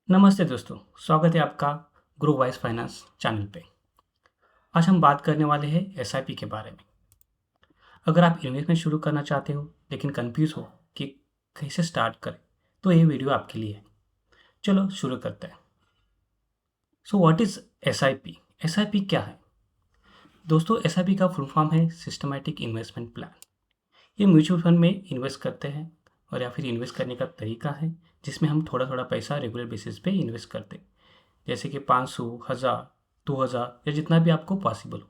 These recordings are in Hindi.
नमस्ते दोस्तों, स्वागत है आपका ग्रो वाइज फाइनेंस चैनल पे। आज हम बात करने वाले हैं एसआईपी के बारे में। अगर आप इन्वेस्टमेंट शुरू करना चाहते हो लेकिन कंफ्यूज हो कि कैसे स्टार्ट करें, तो ये वीडियो आपके लिए है। चलो शुरू करते हैं। So what is SIP? SIP क्या है? दोस्तों, एसआईपी का फुल फॉर्म है सिस्टमैटिक इन्वेस्टमेंट प्लान। ये म्यूचुअल फंड में इन्वेस्ट करते हैं और या फिर इन्वेस्ट करने का तरीका है जिसमें हम थोड़ा थोड़ा पैसा रेगुलर बेसिस पे इन्वेस्ट करते हैं, जैसे कि 500, 1000, 2000 या जितना भी आपको पॉसिबल हो।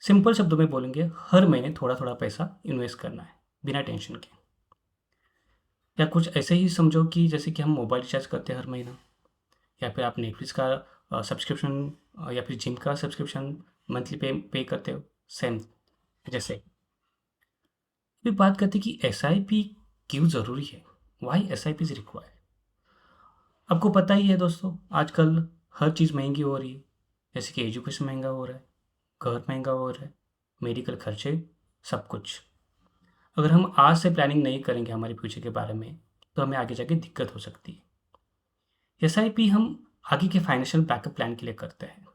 सिंपल शब्दों में बोलेंगे, हर महीने थोड़ा थोड़ा पैसा इन्वेस्ट करना है बिना टेंशन के। या कुछ ऐसे ही समझो कि जैसे कि हम मोबाइल रिचार्ज करते हैं हर महीना, या फिर आप नेटफ्लिक्स का सब्सक्रिप्शन या फिर जिम का सब्सक्रिप्शन मंथली पे करते हो, सेम जैसे। फिर बात करते हैं कि एस आई पी क्यों ज़रूरी है, why S I P is required. आपको पता ही है दोस्तों, आजकल हर चीज़ महंगी हो रही है। जैसे कि एजुकेशन महंगा हो रहा है, घर महंगा हो रहा है, मेडिकल खर्चे, सब कुछ। अगर हम आज से प्लानिंग नहीं करेंगे हमारे फ्यूचर के बारे में, तो हमें आगे जाके दिक्कत हो सकती है। एसआईपी हम आगे के फाइनेंशियल बैकअप प्लान के लिए करते हैं।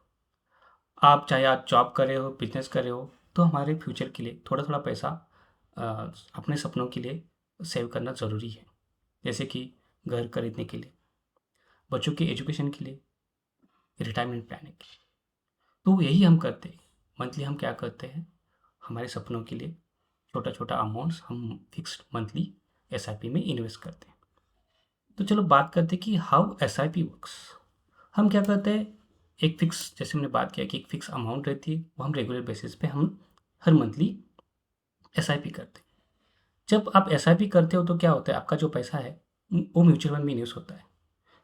आप चाहे आप जॉब कर रहे हो, बिजनेस कर रहे हो, तो हमारे फ्यूचर के लिए थोड़ा थोड़ा पैसा अ, अपने सपनों के लिए सेव करना ज़रूरी है। जैसे कि घर खरीदने के लिए, बच्चों के एजुकेशन के लिए, रिटायरमेंट प्लानिंग के लिए। तो यही हम करते हैं। मंथली हम क्या करते हैं, हमारे सपनों के लिए छोटा छोटा अमाउंट्स हम फिक्स्ड मंथली एसआईपी में इन्वेस्ट करते हैं। तो चलो बात करते हैं कि how S I P works. हम क्या करते हैं, एक फिक्स, जैसे हमने बात किया कि एक फिक्स अमाउंट रहती है, वो हम रेगुलर बेसिस पे हम हर मंथली एस आई पी करते हैं। जब आप एस आई पी करते हो तो क्या होता है, आपका जो पैसा है वो म्यूचुअल फंड में इन्वेस्ट होता है।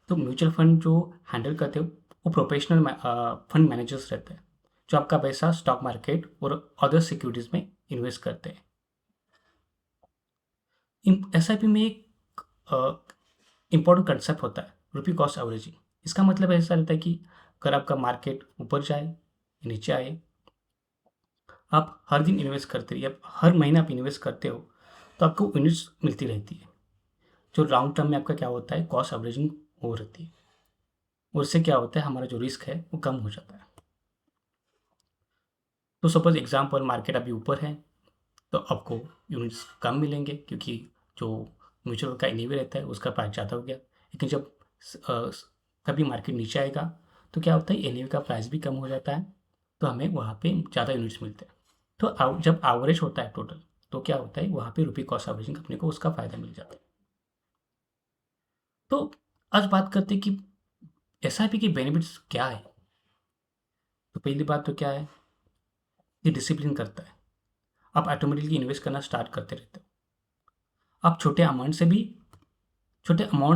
तो म्यूचुअल फंड जो हैंडल करते हो वो प्रोफेशनल फंड मैनेजर्स रहते हैं, जो आपका पैसा स्टॉक मार्केट और अदर सिक्योरिटीज़ में इन्वेस्ट करते हैं। एस आई पी में एक इम्पोर्टेंट कंसेप्ट होता है, रुपी कॉस्ट एवरेजिंग। इसका मतलब ऐसा रहता है कि अगर आपका मार्केट ऊपर जाए, नीचे आए, आप हर दिन इन्वेस्ट करते रहिए, आप हर महीने आप इन्वेस्ट करते हो, तो आपको यूनिट्स मिलती रहती है। जो लॉन्ग टर्म में आपका क्या होता है, कॉस्ट एवरेजिंग हो रहती है। और उससे क्या होता है, हमारा जो रिस्क है वो कम हो जाता है। तो सपोज एग्जाम्पल, मार्केट अभी ऊपर है तो आपको यूनिट्स कम मिलेंगे, क्योंकि जो म्यूचुअल का एनएवी रहता है उसका प्राइस ज़्यादा हो गया। लेकिन जब अ, कभी मार्केट नीचे आएगा तो क्या होता है, एनएवी का प्राइस भी कम हो जाता है, तो हमें वहाँ पे ज़्यादा यूनिट्स मिलते हैं। तो जब एवरेज होता है टोटल, तो क्या होता है, वहाँ पे रुपी कॉस्ट एवरेजिंग अपने को उसका फ़ायदा मिल जाता है। तो आज बात करते हैं कि एस आई पी के बेनिफिट्स क्या है। तो पहली बात तो क्या है, ये डिसिप्लिन करता है। आप ऑटोमेटिकली इन्वेस्ट करना स्टार्ट करते रहते हो। आप छोटे अमाउंट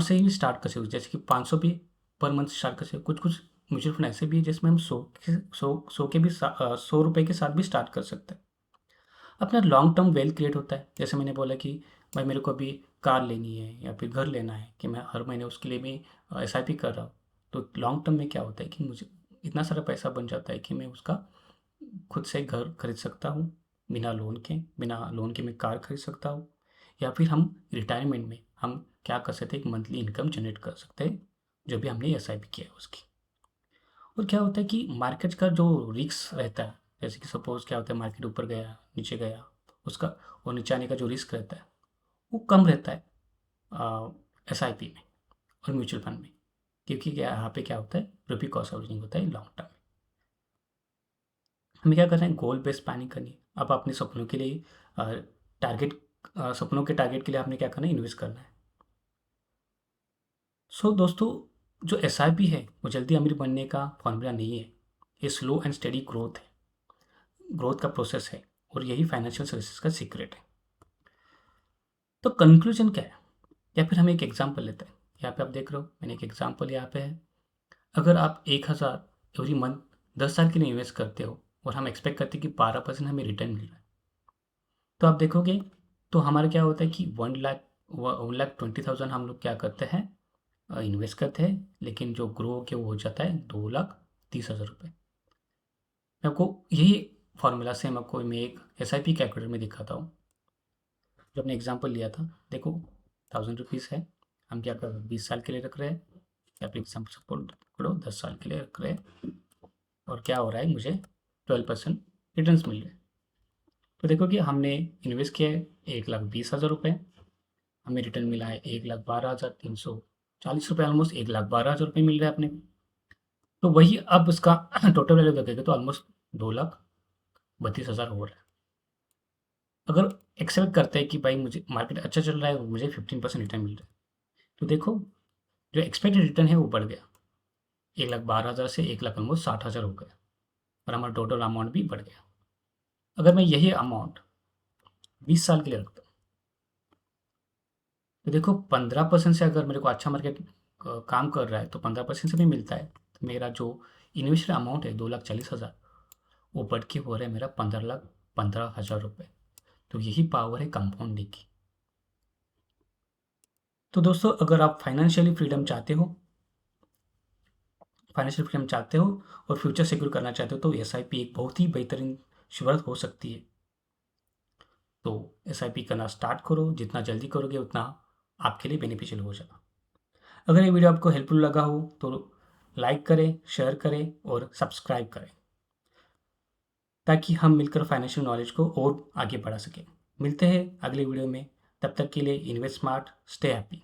से ही स्टार्ट कर सकते हो, जैसे कि 500 भी पर मंथ स्टार्ट कर सकते हो। कुछ कुछ म्यूचुअल फंड ऐसे भी है जिसमें हम 100 रुपए के साथ भी स्टार्ट कर सकते हैं। अपना लॉन्ग टर्म वेल्थ क्रिएट होता है। जैसे मैंने बोला कि भाई मेरे को अभी कार लेनी है या फिर घर लेना है, कि मैं हर महीने उसके लिए भी एस आई पी कर रहा हूँ। तो लॉन्ग टर्म में क्या होता है कि मुझे इतना सारा पैसा बन जाता है कि मैं उसका खुद से घर खरीद सकता हूँ, बिना लोन के मैं कार खरीद सकता हूँ। या फिर हम रिटायरमेंट में हम क्या कर सकते हैं, एक मंथली इनकम जनरेट कर सकते हैं, जो भी हमने एस आई पी किया है उसकी। और क्या होता है कि मार्केट का जो रिस्क रहता है, जैसे कि सपोज क्या होता है, मार्केट ऊपर गया, नीचे गया, उसका और नीचे आने का जो रिस्क रहता है वो कम रहता है एस आई पी में और म्यूचुअल फंड में। क्योंकि क्या, यहाँ पे क्या होता है, रुपी कॉस्ट एवरेजिंग होता है लॉन्ग टर्म में। हमें क्या करना है, गोल बेस्ड प्लानिंग करनी है। अब अपने सपनों के लिए टारगेट सपनों के टारगेट के लिए आपने क्या करना है, इन्वेस्ट करना है। सो दोस्तों, जो एस आई पी है वो जल्दी अमीर बनने का फॉर्मूला नहीं है। ये स्लो एंड स्टेडी ग्रोथ है, ग्रोथ का प्रोसेस है, और यही फाइनेंशियल सर्विसेज का सीक्रेट है। तो कंक्लूजन क्या है, या फिर हम एक एग्जांपल लेते हैं। यहाँ पे आप देख रहे हो, मैंने एक एग्जांपल यहाँ पे है। अगर आप 1000 एवरी मंथ 10 साल के लिए इन्वेस्ट करते हो, और हम एक्सपेक्ट करते हैं कि 12% हमें रिटर्न मिल रहा है, तो आप देखोगे तो हमारा क्या होता है कि 1,20,000 हम लोग क्या करते हैं, इन्वेस्ट करते हैं। लेकिन जो ग्रो होके वो हो जाता है 2,30,000 रुपये। मैं आपको यही फार्मूला से मैं एक एस आई पी कैलकुलेटर में दिखाता हूँ। जो हमने एग्जाम्पल लिया था, देखो, 1000 रुपीज़ है, हम क्या कर रहे हैं, 20 साल के लिए रख रहे हैं, या फिर सपोर्ट करो 10 साल के लिए रख रहे हैं, और क्या हो रहा है, मुझे 12% रिटर्न्स मिल रहे हैं। तो देखो कि हमने इन्वेस्ट किया है 1,20,000 रुपये, हमें रिटर्न मिला है 1,12,340 रुपये, ऑलमोस्ट 1,12,000 रुपये मिल रहे हैं अपने। तो वही अब उसका टोटल वैल्यू देखेंगे तो ऑलमोस्ट 2,32,000 हो रहा है। अगर एक्सेप्ट करते हैं कि भाई मुझे मार्केट अच्छा चल रहा है, मुझे 15% रिटर्न मिल रहा है, तो देखो जो एक्सपेक्टेड रिटर्न है वो बढ़ गया, 1,12,000 से 1,00,000 ऑलमोस्ट 60,000 हो गया, और हमारा टोटल अमाउंट भी बढ़ गया। अगर मैं यही अमाउंट 20 साल के लिए रखता हूँ, तो देखो 15% से अगर मेरे को अच्छा मार्केट काम कर रहा है तो 15% से भी मिलता है, तो मेरा जो इन्वेस्टेड अमाउंट है 2,40,000, वो बढ़ के हो रहा है मेरा 15,15,000 रुपये। तो यही पावर है कंपाउंडिंग की। तो दोस्तों, अगर आप फाइनेंशियल फ्रीडम चाहते हो और फ्यूचर सिक्योर करना चाहते हो, तो एसआईपी एक बहुत ही बेहतरीन शुरुआत हो सकती है। तो एसआईपी करना स्टार्ट करो, जितना जल्दी करोगे उतना आपके लिए बेनिफिशियल हो जाएगा। अगर ये वीडियो आपको हेल्पफुल लगा हो तो लाइक करें, शेयर करें और सब्सक्राइब करें, ताकि हम मिलकर फाइनेंशियल नॉलेज को और आगे बढ़ा सकें। मिलते हैं अगले वीडियो में, तब तक के लिए इन्वेस्ट स्मार्ट, स्टे हैप्पी।